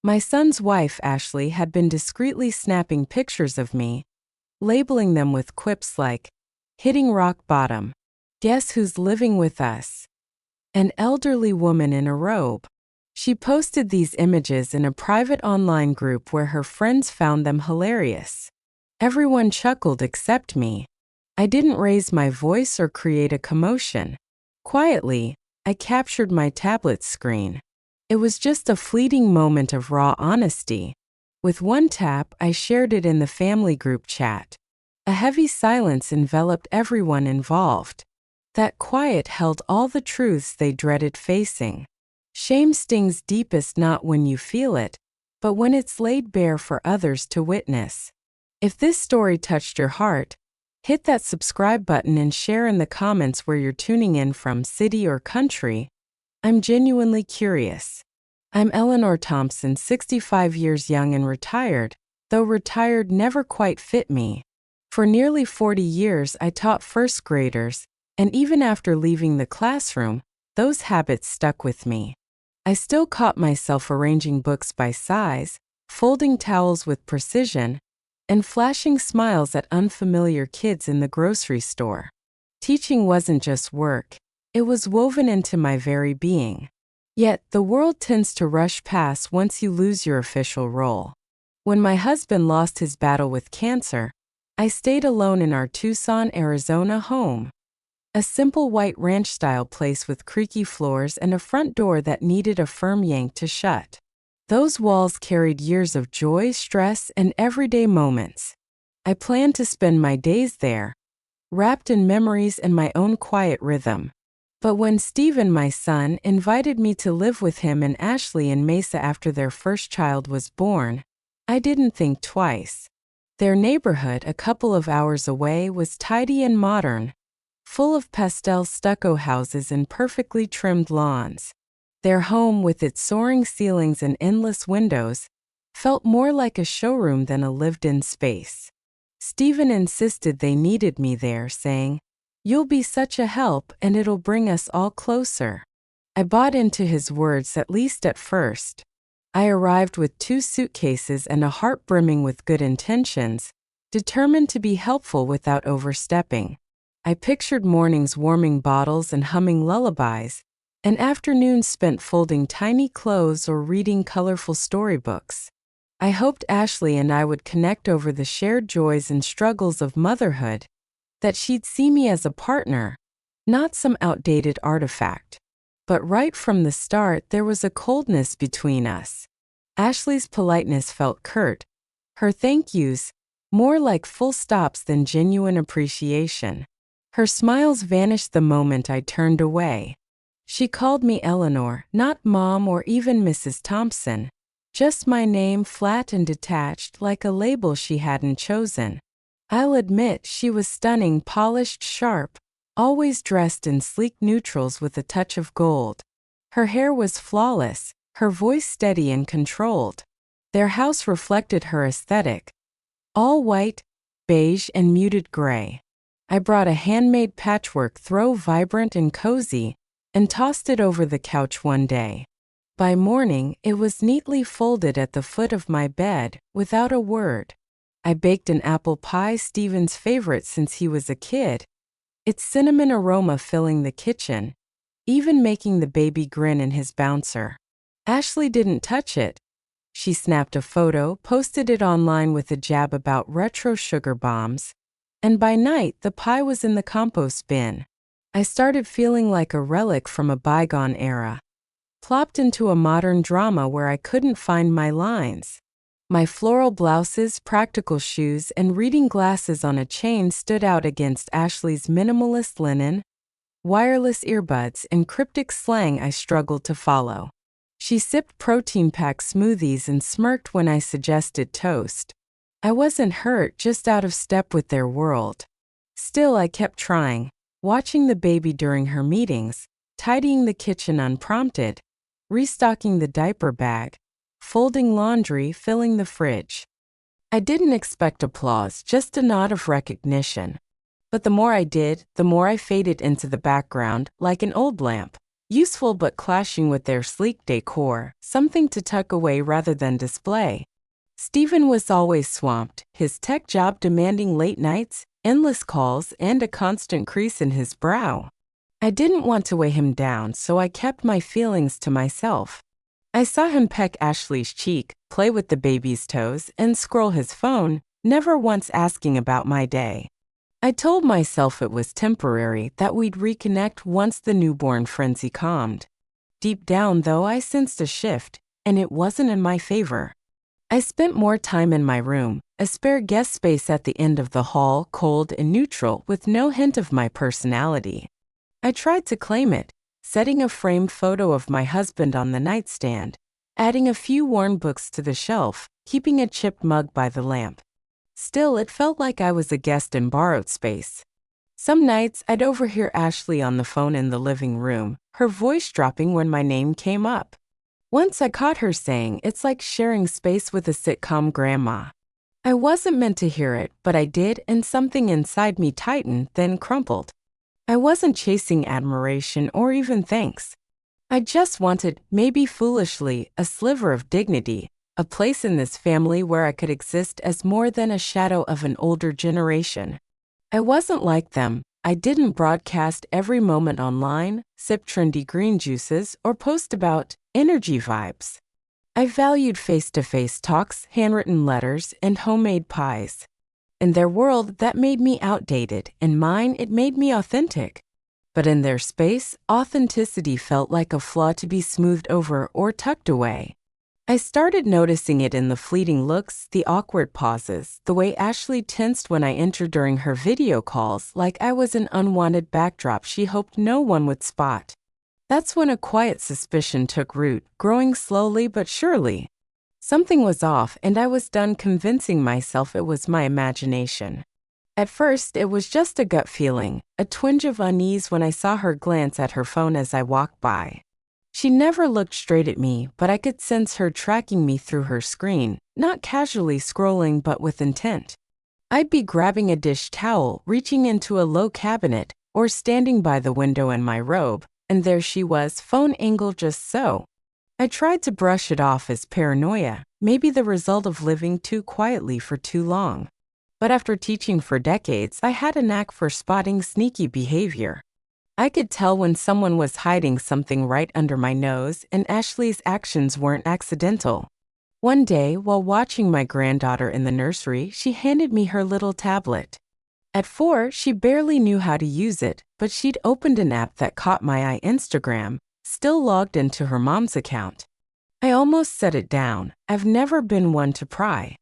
My son's wife, Ashley, had been discreetly snapping pictures of me, labeling them with quips like, "Hitting rock bottom. Guess who's living with us? An elderly woman in a robe." She posted these images in a private online group where her friends found them hilarious. Everyone chuckled except me. I didn't raise my voice or create a commotion. Quietly, I captured my tablet screen. It was just a fleeting moment of raw honesty. With one tap, I shared it in the family group chat. A heavy silence enveloped everyone involved. That quiet held all the truths they dreaded facing. Shame stings deepest not when you feel it, but when it's laid bare for others to witness. If this story touched your heart, hit that subscribe button and share in the comments where you're tuning in from, city or country. I'm genuinely curious. I'm Eleanor Thompson, 65 years young and retired, though retired never quite fit me. For nearly 40 years, I taught first graders, and even after leaving the classroom, those habits stuck with me. I still caught myself arranging books by size, folding towels with precision, and flashing smiles at unfamiliar kids in the grocery store. Teaching wasn't just work, it was woven into my very being. Yet, the world tends to rush past once you lose your official role. When my husband lost his battle with cancer, I stayed alone in our Tucson, Arizona home. A simple white ranch-style place with creaky floors and a front door that needed a firm yank to shut. Those walls carried years of joy, stress, and everyday moments. I planned to spend my days there, wrapped in memories and my own quiet rhythm. But when Stephen, my son, invited me to live with him and Ashley in Mesa after their first child was born, I didn't think twice. Their neighborhood, a couple of hours away, was tidy and modern, full of pastel stucco houses and perfectly trimmed lawns. Their home, with its soaring ceilings and endless windows, felt more like a showroom than a lived-in space. Stephen insisted they needed me there, saying, "You'll be such a help and it'll bring us all closer." I bought into his words, at least at first. I arrived with 2 suitcases and a heart brimming with good intentions, determined to be helpful without overstepping. I pictured mornings warming bottles and humming lullabies, and afternoons spent folding tiny clothes or reading colorful storybooks. I hoped Ashley and I would connect over the shared joys and struggles of motherhood, that she'd see me as a partner, not some outdated artifact. But right from the start, there was a coldness between us. Ashley's politeness felt curt, her thank yous more like full stops than genuine appreciation. Her smiles vanished the moment I turned away. She called me Eleanor, not Mom or even Mrs. Thompson, just my name, flat and detached, like a label she hadn't chosen. I'll admit she was stunning, polished, sharp, always dressed in sleek neutrals with a touch of gold. Her hair was flawless, her voice steady and controlled. Their house reflected her aesthetic, all white, beige, and muted gray. I brought a handmade patchwork throw, vibrant and cozy, and tossed it over the couch one day. By morning, it was neatly folded at the foot of my bed, without a word. I baked an apple pie, Stephen's favorite since he was a kid, its cinnamon aroma filling the kitchen, even making the baby grin in his bouncer. Ashley didn't touch it. She snapped a photo, posted it online with a jab about retro sugar bombs, and by night the pie was in the compost bin. I started feeling like a relic from a bygone era, plopped into a modern drama where I couldn't find my lines. My floral blouses, practical shoes, and reading glasses on a chain stood out against Ashley's minimalist linen, wireless earbuds, and cryptic slang I struggled to follow. She sipped protein-packed smoothies and smirked when I suggested toast. I wasn't hurt, just out of step with their world. Still, I kept trying, watching the baby during her meetings, tidying the kitchen unprompted, restocking the diaper bag, folding laundry, filling the fridge. I didn't expect applause, just a nod of recognition. But the more I did, the more I faded into the background, like an old lamp. Useful but clashing with their sleek decor, something to tuck away rather than display. Stephen was always swamped, his tech job demanding late nights, endless calls, and a constant crease in his brow. I didn't want to weigh him down, so I kept my feelings to myself. I saw him peck Ashley's cheek, play with the baby's toes, and scroll his phone, never once asking about my day. I told myself it was temporary, that we'd reconnect once the newborn frenzy calmed. Deep down, though, I sensed a shift, and it wasn't in my favor. I spent more time in my room, a spare guest space at the end of the hall, cold and neutral, with no hint of my personality. I tried to claim it, setting a framed photo of my husband on the nightstand, adding a few worn books to the shelf, keeping a chipped mug by the lamp. Still, it felt like I was a guest in borrowed space. Some nights, I'd overhear Ashley on the phone in the living room, her voice dropping when my name came up. Once I caught her saying, "It's like sharing space with a sitcom grandma." I wasn't meant to hear it, but I did, and something inside me tightened, then crumpled. I wasn't chasing admiration or even thanks. I just wanted, maybe foolishly, a sliver of dignity, a place in this family where I could exist as more than a shadow of an older generation. I wasn't like them. I didn't broadcast every moment online, sip trendy green juices, or post about energy vibes. I valued face-to-face talks, handwritten letters, and homemade pies. In their world, that made me outdated. In mine, it made me authentic. But in their space, authenticity felt like a flaw to be smoothed over or tucked away. I started noticing it in the fleeting looks, the awkward pauses, the way Ashley tensed when I entered during her video calls, like I was an unwanted backdrop she hoped no one would spot. That's when a quiet suspicion took root, growing slowly but surely. Something was off, and I was done convincing myself it was my imagination. At first, it was just a gut feeling, a twinge of unease when I saw her glance at her phone as I walked by. She never looked straight at me, but I could sense her tracking me through her screen, not casually scrolling but with intent. I'd be grabbing a dish towel, reaching into a low cabinet, or standing by the window in my robe, and there she was, phone angle just so. I tried to brush it off as paranoia, maybe the result of living too quietly for too long. But after teaching for decades, I had a knack for spotting sneaky behavior. I could tell when someone was hiding something right under my nose, and Ashley's actions weren't accidental. One day, while watching my granddaughter in the nursery, she handed me her little tablet. At 4, she barely knew how to use it, but she'd opened an app that caught my eye, Instagram, still logged into her mom's account. I almost set it down. I've never been one to pry.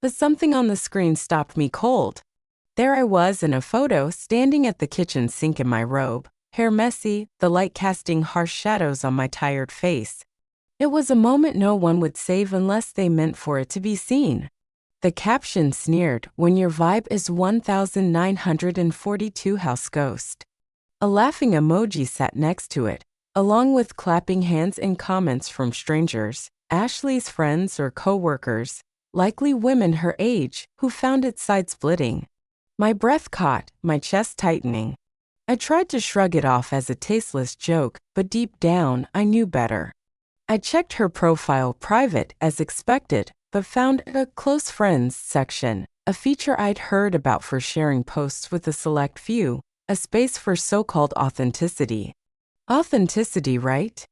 But something on the screen stopped me cold. There I was in a photo, standing at the kitchen sink in my robe, hair messy, the light casting harsh shadows on my tired face. It was a moment no one would save unless they meant for it to be seen. The caption sneered, "When your vibe is 1942 house ghost." A laughing emoji sat next to it, along with clapping hands and comments from strangers, Ashley's friends or co-workers, likely women her age, who found it side-splitting. My breath caught, my chest tightening. I tried to shrug it off as a tasteless joke, but deep down, I knew better. I checked her profile private as expected, but found a close friends section, a feature I'd heard about for sharing posts with a select few, a space for so-called authenticity. Authenticity, right?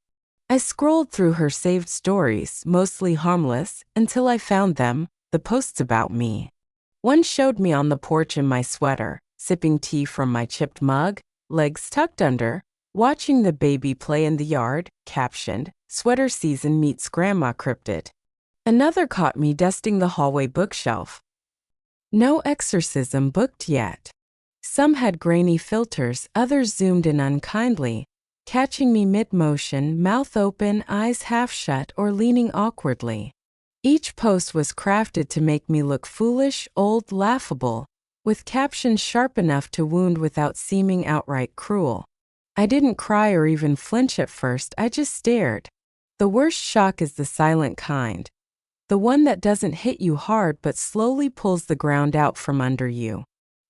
I scrolled through her saved stories, mostly harmless, until I found them, the posts about me. One showed me on the porch in my sweater, sipping tea from my chipped mug, legs tucked under, watching the baby play in the yard, captioned, "Sweater season meets grandma cryptid." Another caught me dusting the hallway bookshelf. No exorcism booked yet. Some had grainy filters, others zoomed in unkindly, catching me mid-motion, mouth open, eyes half shut, or leaning awkwardly. Each post was crafted to make me look foolish, old, laughable, with captions sharp enough to wound without seeming outright cruel. I didn't cry or even flinch at first, I just stared. The worst shock is the silent kind. The one that doesn't hit you hard but slowly pulls the ground out from under you.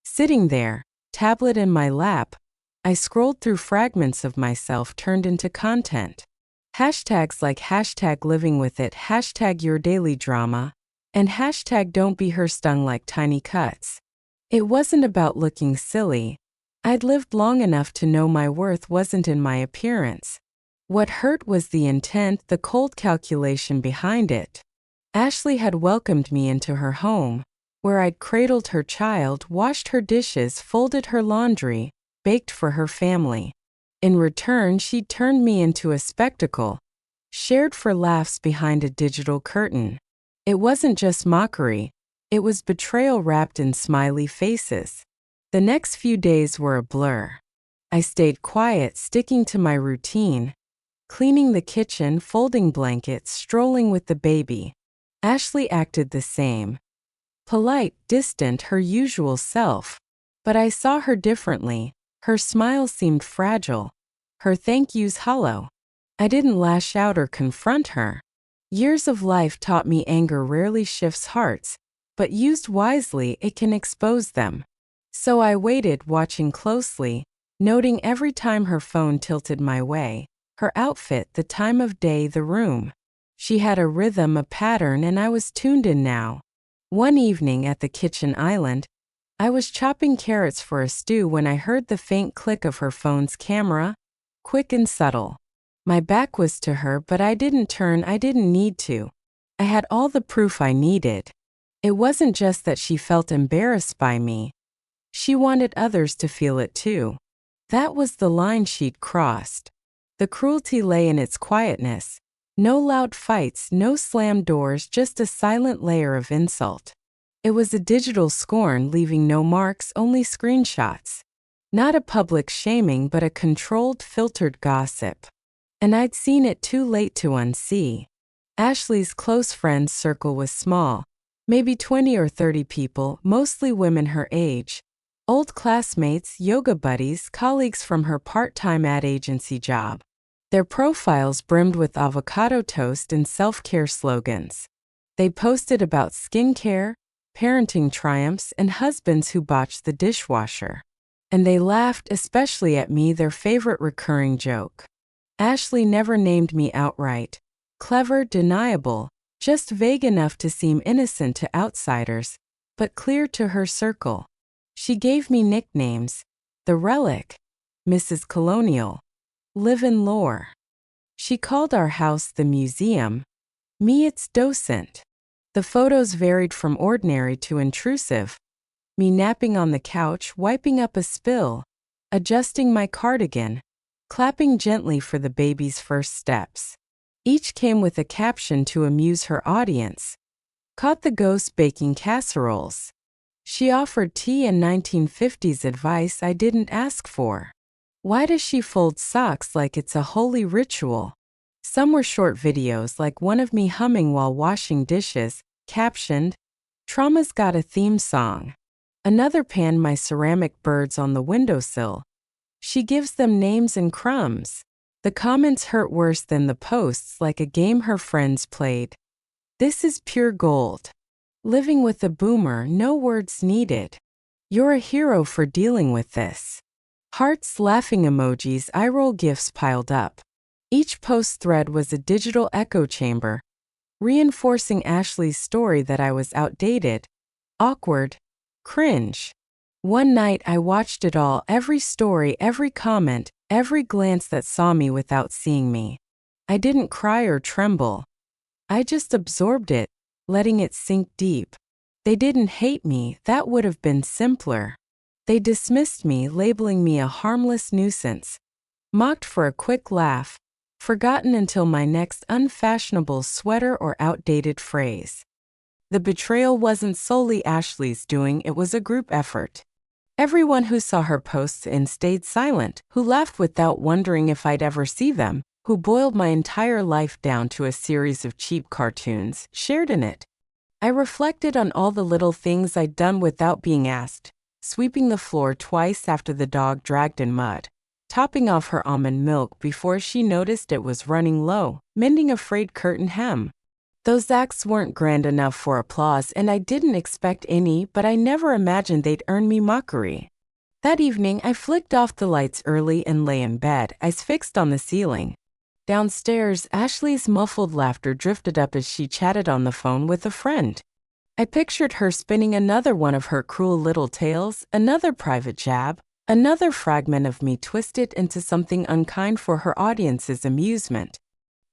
Sitting there, tablet in my lap, I scrolled through fragments of myself turned into content. Hashtags like hashtag living with it, hashtag your daily drama, and hashtag don't be her stung like tiny cuts. It wasn't about looking silly. I'd lived long enough to know my worth wasn't in my appearance. What hurt was the intent, the cold calculation behind it. Ashley had welcomed me into her home, where I'd cradled her child, washed her dishes, folded her laundry, baked for her family. In return, she'd turned me into a spectacle, shared for laughs behind a digital curtain. It wasn't just mockery, it was betrayal wrapped in smiley faces. The next few days were a blur. I stayed quiet, sticking to my routine, cleaning the kitchen, folding blankets, strolling with the baby. Ashley acted the same. Polite, distant, her usual self. But I saw her differently. Her smile seemed fragile. Her thank yous hollow. I didn't lash out or confront her. Years of life taught me anger rarely shifts hearts, but used wisely, it can expose them. So I waited, watching closely, noting every time her phone tilted my way, her outfit, the time of day, the room. She had a rhythm, a pattern, and I was tuned in now. One evening at the kitchen island, I was chopping carrots for a stew when I heard the faint click of her phone's camera, quick and subtle. My back was to her, but I didn't turn, I didn't need to. I had all the proof I needed. It wasn't just that she felt embarrassed by me. She wanted others to feel it too. That was the line she'd crossed. The cruelty lay in its quietness. No loud fights, no slammed doors, just a silent layer of insult. It was a digital scorn, leaving no marks, only screenshots. Not a public shaming, but a controlled, filtered gossip. And I'd seen it too late to unsee. Ashley's close friends circle was small, maybe 20 or 30 people, mostly women her age. Old classmates, yoga buddies, colleagues from her part-time ad agency job. Their profiles brimmed with avocado toast and self-care slogans. They posted about skincare, parenting triumphs, and husbands who botched the dishwasher. And they laughed, especially at me, their favorite recurring joke. Ashley never named me outright. Clever, deniable, just vague enough to seem innocent to outsiders, but clear to her circle. She gave me nicknames: The Relic, Mrs. Colonial, Live in Lore. She called our house the museum, me its docent. The photos varied from ordinary to intrusive. Me napping on the couch, wiping up a spill, adjusting my cardigan, clapping gently for the baby's first steps. Each came with a caption to amuse her audience. Caught the ghost baking casseroles. She offered tea and 1950s advice I didn't ask for. Why does she fold socks like it's a holy ritual? Some were short videos, like one of me humming while washing dishes, captioned, Trauma's got a theme song. Another panned my ceramic birds on the windowsill. She gives them names and crumbs. The comments hurt worse than the posts, like a game her friends played. This is pure gold. Living with a boomer, no words needed. You're a hero for dealing with this. Hearts, laughing emojis, eye-roll gifs piled up. Each post thread was a digital echo chamber, reinforcing Ashley's story that I was outdated, awkward, cringe. One night I watched it all, every story, every comment, every glance that saw me without seeing me. I didn't cry or tremble. I just absorbed it, letting it sink deep. They didn't hate me, that would have been simpler. They dismissed me, labeling me a harmless nuisance. Mocked for a quick laugh, forgotten until my next unfashionable sweater or outdated phrase. The betrayal wasn't solely Ashley's doing, it was a group effort. Everyone who saw her posts and stayed silent, who laughed without wondering if I'd ever see them, who boiled my entire life down to a series of cheap cartoons, shared in it. I reflected on all the little things I'd done without being asked, sweeping the floor twice after the dog dragged in mud, topping off her almond milk before she noticed it was running low, mending a frayed curtain hem. Those acts weren't grand enough for applause, and I didn't expect any, but I never imagined they'd earn me mockery. That evening, I flicked off the lights early and lay in bed, eyes fixed on the ceiling. Downstairs, Ashley's muffled laughter drifted up as she chatted on the phone with a friend. I pictured her spinning another one of her cruel little tales, another private jab, another fragment of me twisted into something unkind for her audience's amusement.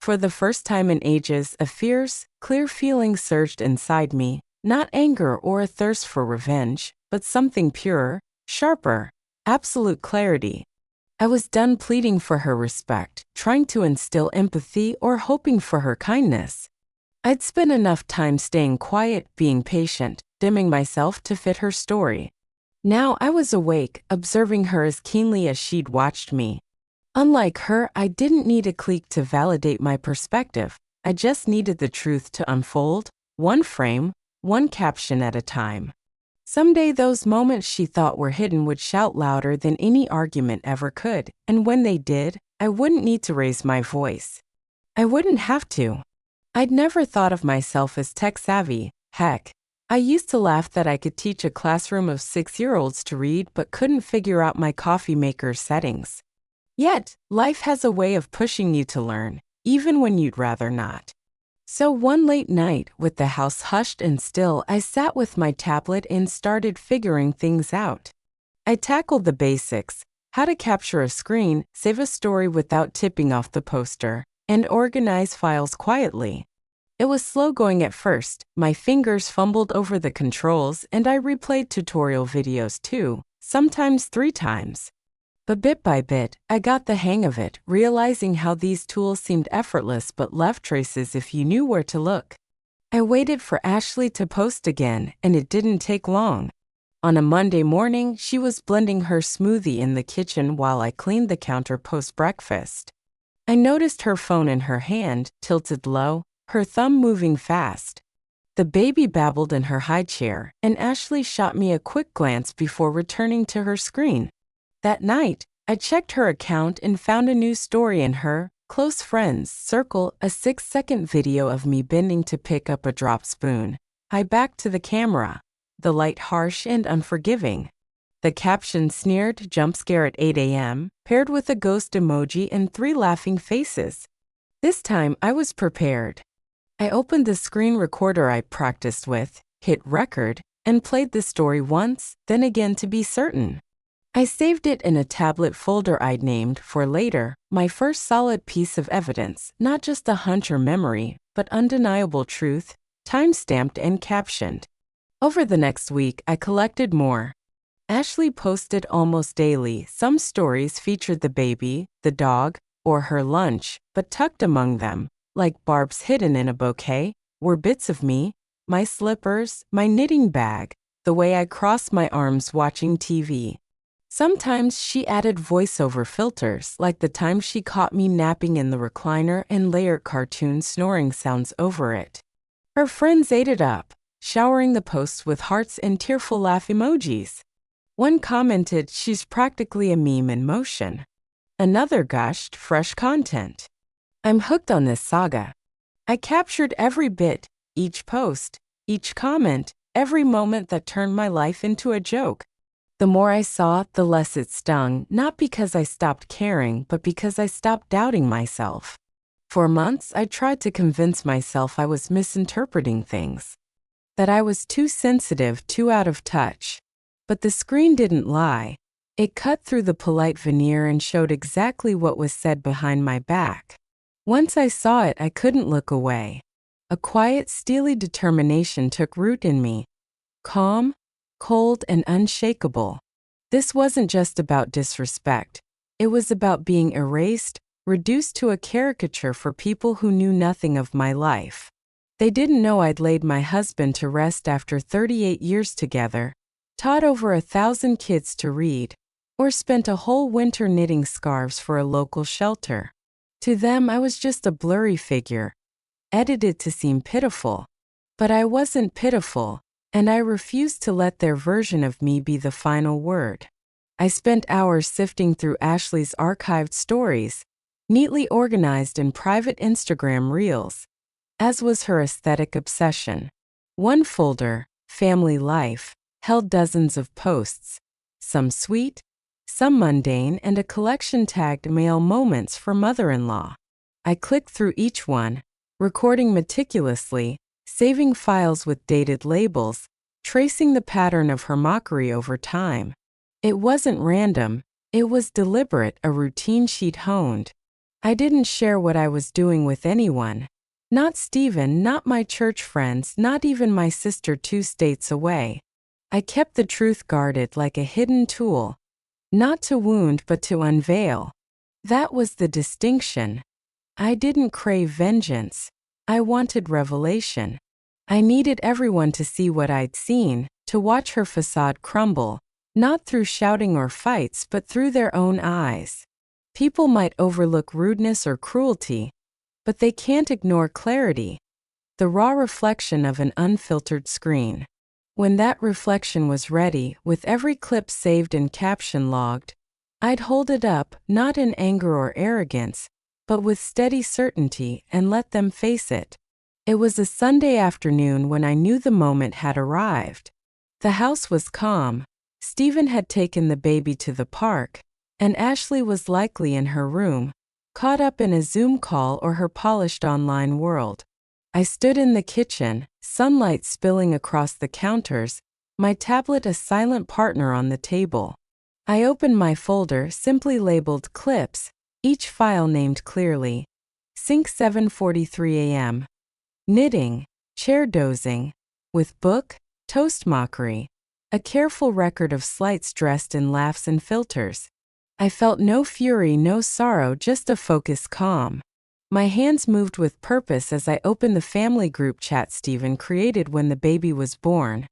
For the first time in ages, a fierce, clear feeling surged inside me, not anger or a thirst for revenge, but something purer, sharper, absolute clarity. I was done pleading for her respect, trying to instill empathy, or hoping for her kindness. I'd spent enough time staying quiet, being patient, dimming myself to fit her story. Now I was awake, observing her as keenly as she'd watched me. Unlike her, I didn't need a clique to validate my perspective. I just needed the truth to unfold, one frame, one caption at a time. Someday those moments she thought were hidden would shout louder than any argument ever could, and when they did, I wouldn't need to raise my voice. I wouldn't have to. I'd never thought of myself as tech-savvy. Heck, I used to laugh that I could teach a classroom of 6-year-olds to read but couldn't figure out my coffee maker's settings. Yet, life has a way of pushing you to learn, even when you'd rather not. So one late night, with the house hushed and still, I sat with my tablet and started figuring things out. I tackled the basics: how to capture a screen, save a story without tipping off the poster, and organize files quietly. It was slow going at first. My fingers fumbled over the controls, and I replayed tutorial videos 2, sometimes 3 times. But bit by bit, I got the hang of it, realizing how these tools seemed effortless but left traces if you knew where to look. I waited for Ashley to post again, and it didn't take long. On a Monday morning, she was blending her smoothie in the kitchen while I cleaned the counter post-breakfast. I noticed her phone in her hand, tilted low, her thumb moving fast. The baby babbled in her high chair, and Ashley shot me a quick glance before returning to her screen. That night, I checked her account and found a new story in her close friends circle, a 6-second video of me bending to pick up a dropped spoon. I backed to the camera, the light harsh and unforgiving. The caption sneered, "Jump scare at 8 a.m., paired with a ghost emoji and 3 laughing faces. This time, I was prepared. I opened the screen recorder I practiced with, hit record, and played the story once, then again to be certain. I saved it in a tablet folder I'd named for later, my first solid piece of evidence, not just a hunch or memory, but undeniable truth, time-stamped and captioned. Over the next week, I collected more. Ashley posted almost daily. Some stories featured the baby, the dog, or her lunch, but tucked among them, like barbs hidden in a bouquet, were bits of me, my slippers, my knitting bag, the way I crossed my arms watching TV. Sometimes she added voiceover filters, like the time she caught me napping in the recliner and layered cartoon snoring sounds over it. Her friends ate it up, showering the posts with hearts and tearful laugh emojis. One commented, "She's practically a meme in motion." Another gushed, "Fresh content." I'm hooked on this saga. I captured every bit, each post, each comment, every moment that turned my life into a joke. The more I saw, the less it stung, not because I stopped caring, but because I stopped doubting myself. For months, I tried to convince myself I was misinterpreting things, that I was too sensitive, too out of touch. But the screen didn't lie. It cut through the polite veneer and showed exactly what was said behind my back. Once I saw it, I couldn't look away. A quiet, steely determination took root in me. Calm, cold, and unshakable. This wasn't just about disrespect. It was about being erased, reduced to a caricature for people who knew nothing of my life. They didn't know I'd laid my husband to rest after 38 years together, taught over 1,000 kids to read, or spent a whole winter knitting scarves for a local shelter. To them, I was just a blurry figure, edited to seem pitiful. But I wasn't pitiful, and I refused to let their version of me be the final word. I spent hours sifting through Ashley's archived stories, neatly organized in private Instagram reels, as was her aesthetic obsession. One folder, Family Life, held dozens of posts, some sweet, some mundane, and a collection tagged Mail Moments for Mother-in-Law. I clicked through each one, recording meticulously, saving files with dated labels, tracing the pattern of her mockery over time. It wasn't random, it was deliberate, a routine she'd honed. I didn't share what I was doing with anyone. Not Stephen, not my church friends, not even my sister 2 states away. I kept the truth guarded like a hidden tool. Not to wound but to unveil. That was the distinction. I didn't crave vengeance. I wanted revelation. I needed everyone to see what I'd seen, to watch her facade crumble, not through shouting or fights but through their own eyes. People might overlook rudeness or cruelty, but they can't ignore clarity, the raw reflection of an unfiltered screen. When that reflection was ready, with every clip saved and caption logged, I'd hold it up, not in anger or arrogance, but with steady certainty, and let them face it. It was a Sunday afternoon when I knew the moment had arrived. The house was calm. Stephen had taken the baby to the park, and Ashley was likely in her room, caught up in a Zoom call or her polished online world. I stood in the kitchen, sunlight spilling across the counters, my tablet a silent partner on the table. I opened my folder, simply labeled Clips, each file named clearly. Sync 7:43 a.m. Knitting, chair dozing, with book, toast mockery, a careful record of slights dressed in laughs and filters. I felt no fury, no sorrow, just a focused calm. My hands moved with purpose as I opened the family group chat Stephen created when the baby was born.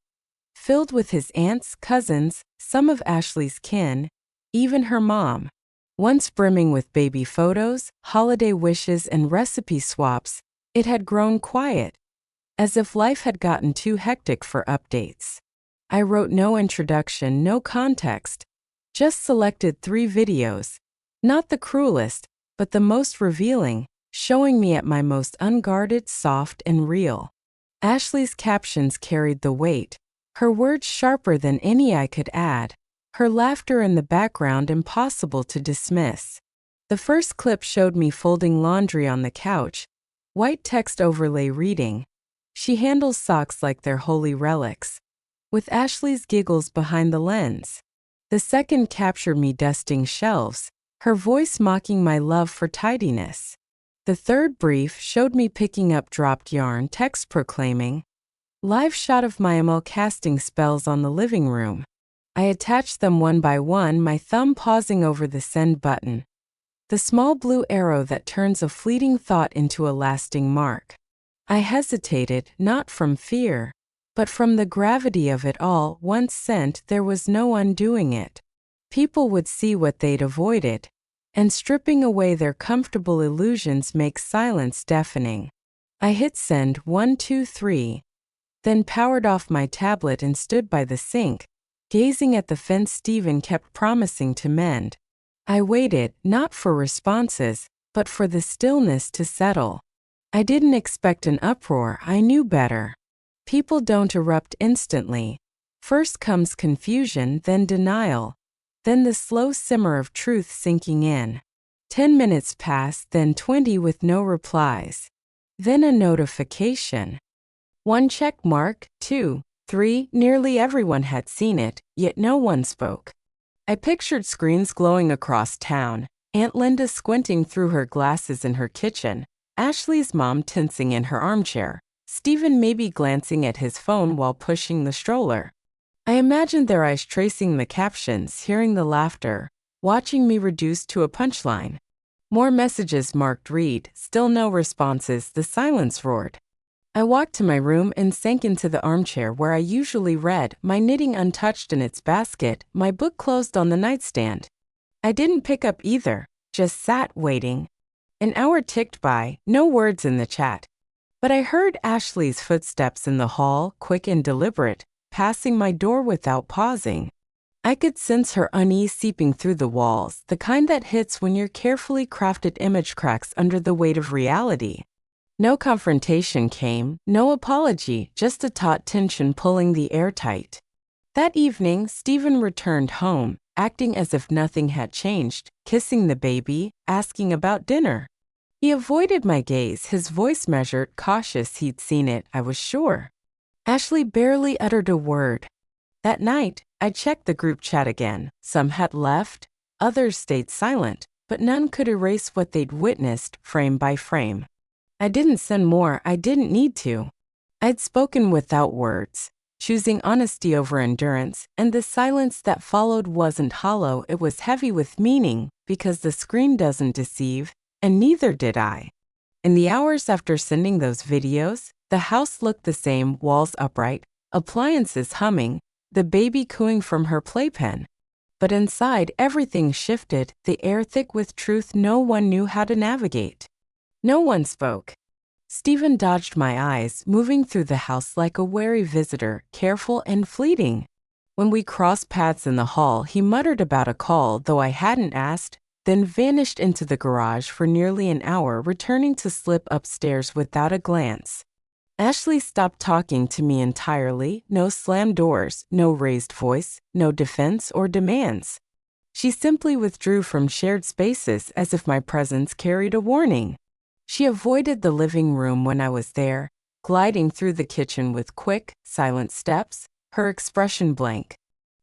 Filled with his aunts, cousins, some of Ashley's kin, even her mom. Once brimming with baby photos, holiday wishes, and recipe swaps, it had grown quiet, as if life had gotten too hectic for updates. I wrote no introduction, no context. Just selected 3 videos, not the cruelest, but the most revealing, showing me at my most unguarded, soft, and real. Ashley's captions carried the weight, her words sharper than any I could add, her laughter in the background impossible to dismiss. The first clip showed me folding laundry on the couch, white text overlay reading, "She handles socks like they're holy relics," with Ashley's giggles behind the lens. The second captured me dusting shelves, her voice mocking my love for tidiness. The third brief showed me picking up dropped yarn, text proclaiming, "Live shot of my ML casting spells on the living room." I attached them one by one, my thumb pausing over the send button. The small blue arrow that turns a fleeting thought into a lasting mark. I hesitated, not from fear, but from the gravity of it all. Once sent, there was no undoing it. People would see what they'd avoided, and stripping away their comfortable illusions makes silence deafening. I hit send 1, 2, 3, then powered off my tablet and stood by the sink, gazing at the fence Stephen kept promising to mend. I waited, not for responses, but for the stillness to settle. I didn't expect an uproar, I knew better. People don't erupt instantly. First comes confusion, then denial, then the slow simmer of truth sinking in. 10 minutes passed, then 20 with no replies. Then a notification. 1 check mark, 2, 3, nearly everyone had seen it, yet no one spoke. I pictured screens glowing across town, Aunt Linda squinting through her glasses in her kitchen, Ashley's mom tensing in her armchair, Stephen maybe glancing at his phone while pushing the stroller. I imagined their eyes tracing the captions, hearing the laughter, watching me reduced to a punchline. More messages marked read, still no responses, the silence roared. I walked to my room and sank into the armchair where I usually read, my knitting untouched in its basket, my book closed on the nightstand. I didn't pick up either, just sat waiting. An hour ticked by, no words in the chat. But I heard Ashley's footsteps in the hall, quick and deliberate, passing my door without pausing. I could sense her unease seeping through the walls, the kind that hits when your carefully crafted image cracks under the weight of reality. No confrontation came, no apology, just a taut tension pulling the air tight. That evening, Stephen returned home, acting as if nothing had changed, kissing the baby, asking about dinner. He avoided my gaze, his voice measured, cautious. He'd seen it, I was sure. Ashley barely uttered a word. That night, I checked the group chat again. Some had left, others stayed silent, but none could erase what they'd witnessed, frame by frame. I didn't send more, I didn't need to. I'd spoken without words, choosing honesty over endurance, and the silence that followed wasn't hollow, it was heavy with meaning, because the screen doesn't deceive, and neither did I. In the hours after sending those videos, the house looked the same, walls upright, appliances humming, the baby cooing from her playpen. But inside, everything shifted, the air thick with truth no one knew how to navigate. No one spoke. Stephen dodged my eyes, moving through the house like a wary visitor, careful and fleeting. When we crossed paths in the hall, he muttered about a call, though I hadn't asked, then vanished into the garage for nearly an hour, returning to slip upstairs without a glance. Ashley stopped talking to me entirely, no slammed doors, no raised voice, no defense or demands. She simply withdrew from shared spaces as if my presence carried a warning. She avoided the living room when I was there, gliding through the kitchen with quick, silent steps, her expression blank.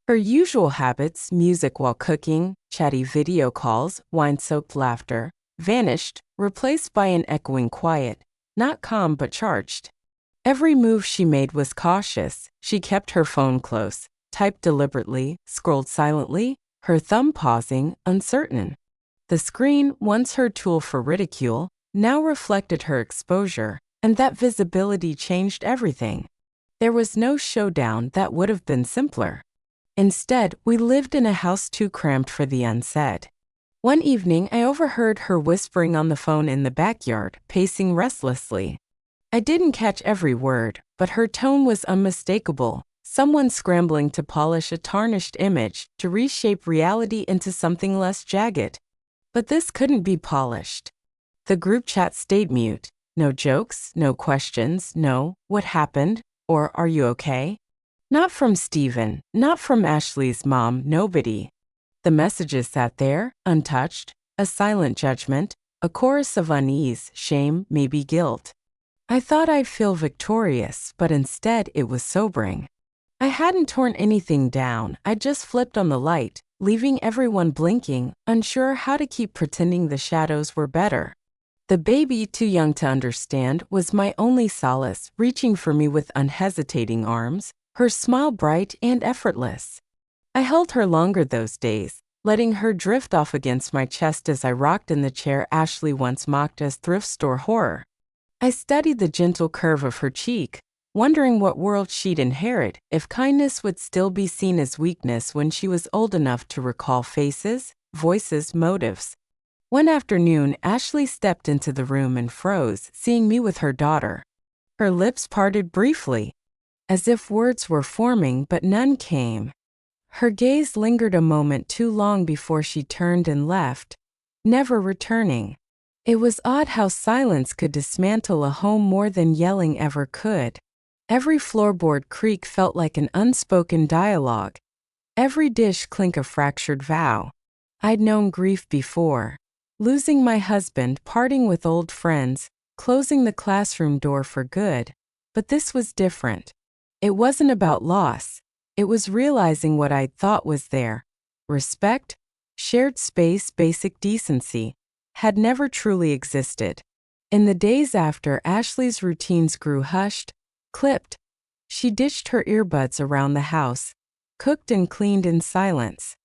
Her usual habits, music while cooking, chatty video calls, wine-soaked laughter, vanished, replaced by an echoing quiet, not calm but charged. Every move she made was cautious. She kept her phone close, typed deliberately, scrolled silently, her thumb pausing, uncertain. The screen, once her tool for ridicule, now reflected her exposure, and that visibility changed everything. There was no showdown that would have been simpler. Instead, we lived in a house too cramped for the unsaid. One evening, I overheard her whispering on the phone in the backyard, pacing restlessly. I didn't catch every word, but her tone was unmistakable, someone scrambling to polish a tarnished image, to reshape reality into something less jagged. But this couldn't be polished. The group chat stayed mute. No jokes, no questions, no, what happened, or are you okay? Not from Stephen, not from Ashley's mom, nobody. The messages sat there, untouched, a silent judgment, a chorus of unease, shame, maybe guilt. I thought I'd feel victorious, but instead it was sobering. I hadn't torn anything down, I'd just flipped on the light, leaving everyone blinking, unsure how to keep pretending the shadows were better. The baby, too young to understand, was my only solace, reaching for me with unhesitating arms, her smile bright and effortless. I held her longer those days, letting her drift off against my chest as I rocked in the chair Ashley once mocked as thrift store horror. I studied the gentle curve of her cheek, wondering what world she'd inherit, if kindness would still be seen as weakness when she was old enough to recall faces, voices, motives. One afternoon, Ashley stepped into the room and froze, seeing me with her daughter. Her lips parted briefly, as if words were forming but none came. Her gaze lingered a moment too long before she turned and left, never returning. It was odd how silence could dismantle a home more than yelling ever could. Every floorboard creak felt like an unspoken dialogue. Every dish clink a fractured vow. I'd known grief before. Losing my husband, parting with old friends, closing the classroom door for good. But this was different. It wasn't about loss. It was realizing what I'd thought was there. Respect, shared space, basic decency, had never truly existed. In the days after, Ashley's routines grew hushed, clipped. She ditched her earbuds around the house, cooked and cleaned in silence.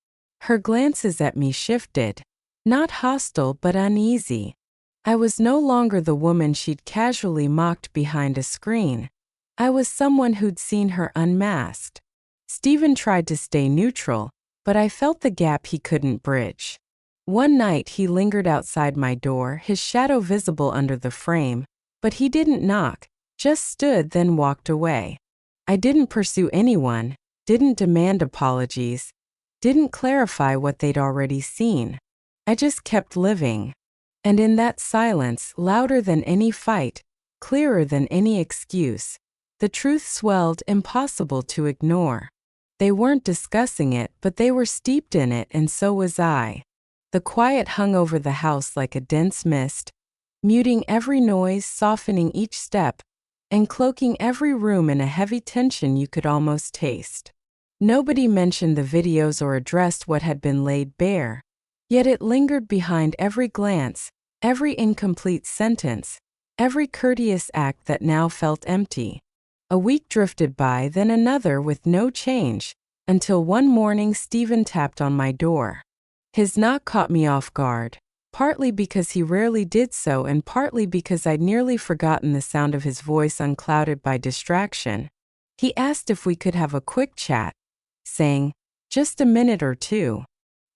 Her glances at me shifted. Not hostile but uneasy. I was no longer the woman she'd casually mocked behind a screen. I was someone who'd seen her unmasked. Stephen tried to stay neutral, but I felt the gap he couldn't bridge. One night he lingered outside my door, his shadow visible under the frame, but he didn't knock, just stood then walked away. I didn't pursue anyone, didn't demand apologies, didn't clarify what they'd already seen. I just kept living. And in that silence, louder than any fight, clearer than any excuse, the truth swelled, impossible to ignore. They weren't discussing it, but they were steeped in it, and so was I. The quiet hung over the house like a dense mist, muting every noise, softening each step, and cloaking every room in a heavy tension you could almost taste. Nobody mentioned the videos or addressed what had been laid bare. Yet it lingered behind every glance, every incomplete sentence, every courteous act that now felt empty. A week drifted by, then another with no change, until one morning Stephen tapped on my door. His knock caught me off guard, partly because he rarely did so and partly because I'd nearly forgotten the sound of his voice unclouded by distraction. He asked if we could have a quick chat, saying, "Just a minute or two."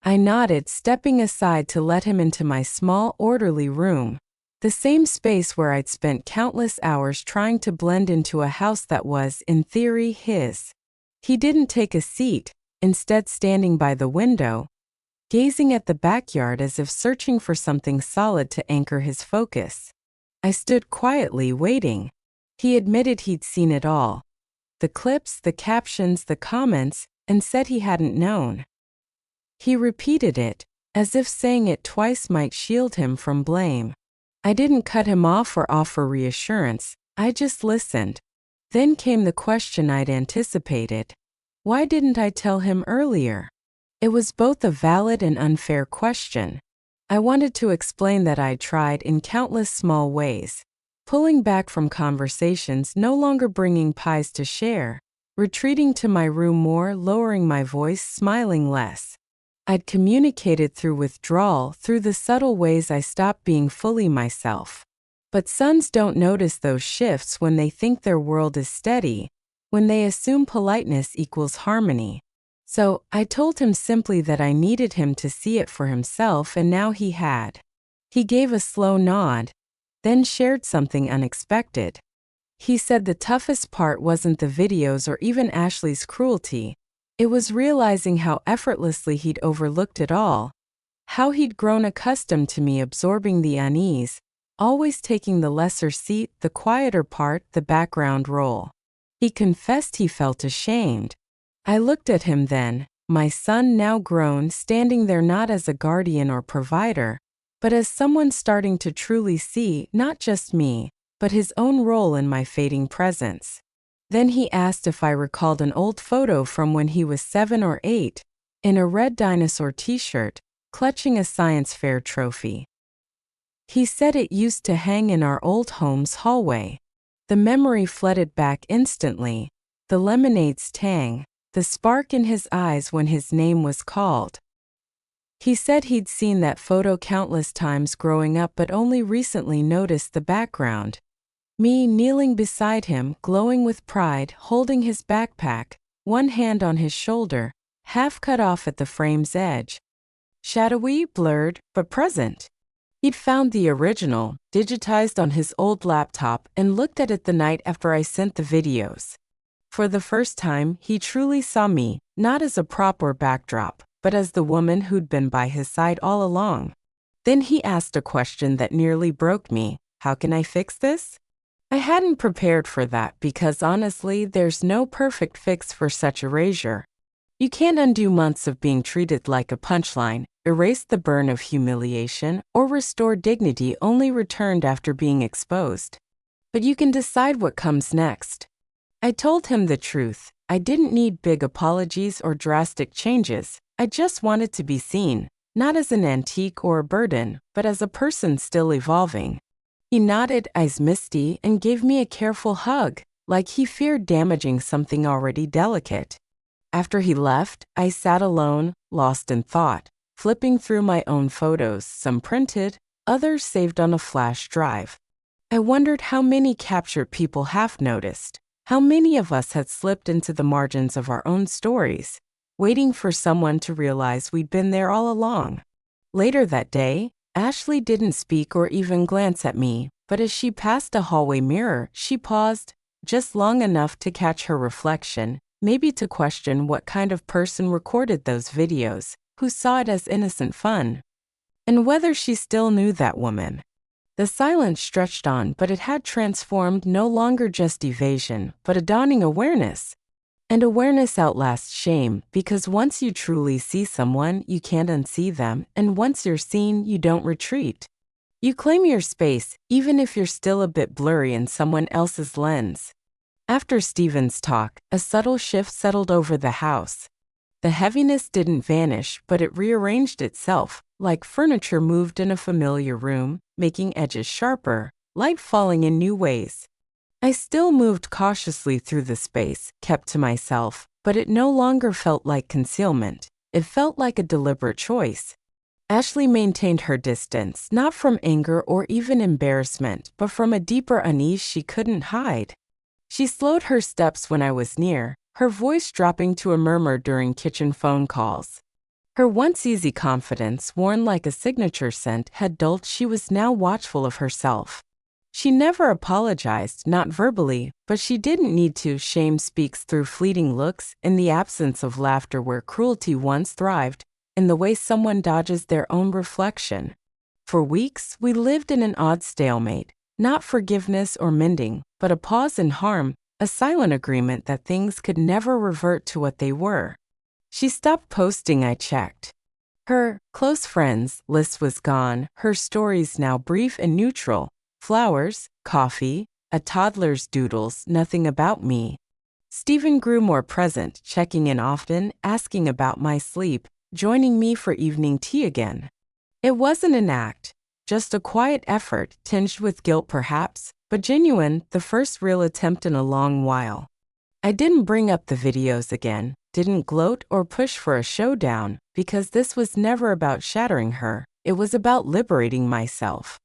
I nodded, stepping aside to let him into my small, orderly room, the same space where I'd spent countless hours trying to blend into a house that was, in theory, his. He didn't take a seat, instead standing by the window, gazing at the backyard as if searching for something solid to anchor his focus. I stood quietly, waiting. He admitted he'd seen it all. The clips, the captions, the comments, and said he hadn't known. He repeated it, as if saying it twice might shield him from blame. I didn't cut him off or offer reassurance, I just listened. Then came the question I'd anticipated. Why didn't I tell him earlier? It was both a valid and unfair question. I wanted to explain that I'd tried in countless small ways, pulling back from conversations, no longer bringing pies to share, retreating to my room more, lowering my voice, smiling less. I'd communicated through withdrawal, through the subtle ways I stopped being fully myself. But sons don't notice those shifts when they think their world is steady, when they assume politeness equals harmony. So, I told him simply that I needed him to see it for himself, and now he had. He gave a slow nod, then shared something unexpected. He said the toughest part wasn't the videos or even Ashley's cruelty. It was realizing how effortlessly he'd overlooked it all, how he'd grown accustomed to me absorbing the unease, always taking the lesser seat, the quieter part, the background role. He confessed he felt ashamed. I looked at him then, my son now grown, standing there not as a guardian or provider, but as someone starting to truly see not just me, but his own role in my fading presence. Then he asked if I recalled an old photo from when he was 7 or 8, in a red dinosaur t-shirt, clutching a science fair trophy. He said it used to hang in our old home's hallway. The memory flooded back instantly, the lemonade's tang, the spark in his eyes when his name was called. He said he'd seen that photo countless times growing up but only recently noticed the background. Me kneeling beside him, glowing with pride, holding his backpack, one hand on his shoulder, half cut off at the frame's edge. Shadowy, blurred, but present. He'd found the original, digitized on his old laptop, and looked at it the night after I sent the videos. For the first time, he truly saw me, not as a prop or backdrop, but as the woman who'd been by his side all along. Then he asked a question that nearly broke me. How can I fix this? I hadn't prepared for that because honestly, there's no perfect fix for such erasure. You can't undo months of being treated like a punchline, erase the burn of humiliation, or restore dignity only returned after being exposed. But you can decide what comes next. I told him the truth. I didn't need big apologies or drastic changes. I just wanted to be seen, not as an antique or a burden, but as a person still evolving. He nodded, eyes misty, and gave me a careful hug, like he feared damaging something already delicate. After he left, I sat alone, lost in thought, flipping through my own photos, some printed, others saved on a flash drive. I wondered how many captured people half noticed, how many of us had slipped into the margins of our own stories, waiting for someone to realize we'd been there all along. Later that day, Ashley didn't speak or even glance at me, but as she passed a hallway mirror, she paused, just long enough to catch her reflection, maybe to question what kind of person recorded those videos, who saw it as innocent fun, and whether she still knew that woman. The silence stretched on, but it had transformed no longer just evasion, but a dawning awareness. And awareness outlasts shame, because once you truly see someone, you can't unsee them, and once you're seen, you don't retreat. You claim your space, even if you're still a bit blurry in someone else's lens. After Stephen's talk, a subtle shift settled over the house. The heaviness didn't vanish, but it rearranged itself, like furniture moved in a familiar room, making edges sharper, light falling in new ways. I still moved cautiously through the space, kept to myself, but it no longer felt like concealment. It felt like a deliberate choice. Ashley maintained her distance, not from anger or even embarrassment, but from a deeper unease she couldn't hide. She slowed her steps when I was near, her voice dropping to a murmur during kitchen phone calls. Her once easy confidence, worn like a signature scent, had dulled. She was now watchful of herself. She never apologized, not verbally, but she didn't need to. Shame speaks through fleeting looks, in the absence of laughter where cruelty once thrived, in the way someone dodges their own reflection. For weeks, we lived in an odd stalemate, not forgiveness or mending, but a pause in harm, a silent agreement that things could never revert to what they were. She stopped posting. I checked. Her close friends list was gone, her stories now brief and neutral. Flowers, coffee, a toddler's doodles, nothing about me. Stephen grew more present, checking in often, asking about my sleep, joining me for evening tea again. It wasn't an act, just a quiet effort, tinged with guilt perhaps, but genuine, the first real attempt in a long while. I didn't bring up the videos again, didn't gloat or push for a showdown, because this was never about shattering her, it was about liberating myself.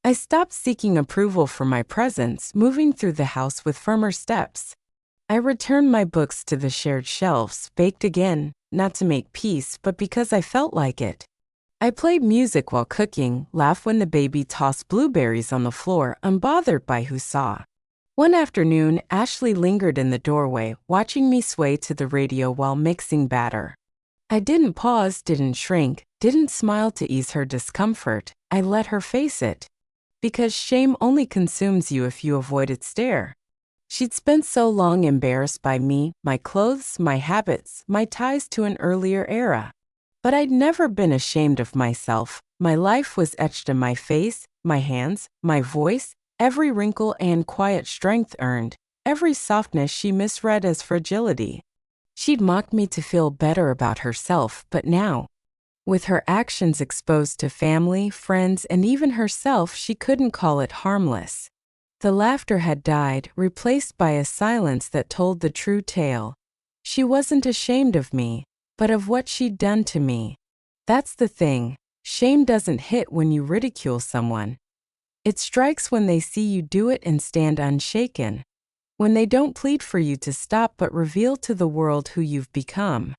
I stopped seeking approval for my presence, moving through the house with firmer steps. I returned my books to the shared shelves, baked again, not to make peace, but because I felt like it. I played music while cooking, laughed when the baby tossed blueberries on the floor, unbothered by who saw. One afternoon, Ashley lingered in the doorway, watching me sway to the radio while mixing batter. I didn't pause, didn't shrink, didn't smile to ease her discomfort. I let her face it. Because shame only consumes you if you avoid its stare. She'd spent so long embarrassed by me, my clothes, my habits, my ties to an earlier era. But I'd never been ashamed of myself. My life was etched in my face, my hands, my voice, every wrinkle and quiet strength earned, every softness she misread as fragility. She'd mocked me to feel better about herself, but now, with her actions exposed to family, friends, and even herself, she couldn't call it harmless. The laughter had died, replaced by a silence that told the true tale. She wasn't ashamed of me, but of what she'd done to me. That's the thing. Shame doesn't hit when you ridicule someone. It strikes when they see you do it and stand unshaken. When they don't plead for you to stop but reveal to the world who you've become.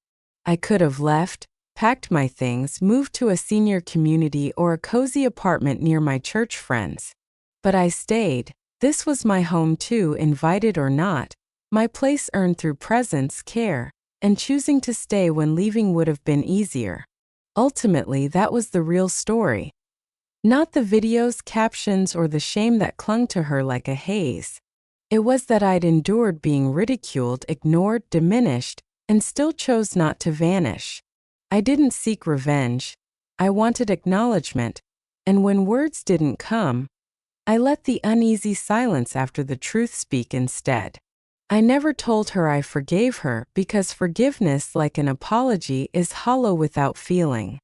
I could have left, packed my things, moved to a senior community or a cozy apartment near my church friends. But I stayed. This was my home too, invited or not, my place earned through presence, care, and choosing to stay when leaving would have been easier. Ultimately, that was the real story. Not the videos, captions, or the shame that clung to her like a haze. It was that I'd endured being ridiculed, ignored, diminished, and still chose not to vanish. I didn't seek revenge. I wanted acknowledgement, and when words didn't come, I let the uneasy silence after the truth speak instead. I never told her I forgave her because forgiveness, like an apology, is hollow without feeling.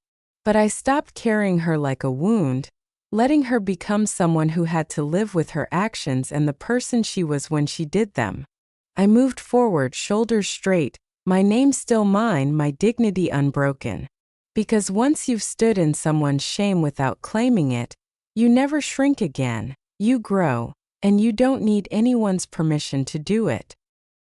But I stopped carrying her like a wound, letting her become someone who had to live with her actions and the person she was when she did them. I moved forward, shoulders straight, my name still mine, my dignity unbroken. Because once you've stood in someone's shame without claiming it, you never shrink again, you grow, and you don't need anyone's permission to do it.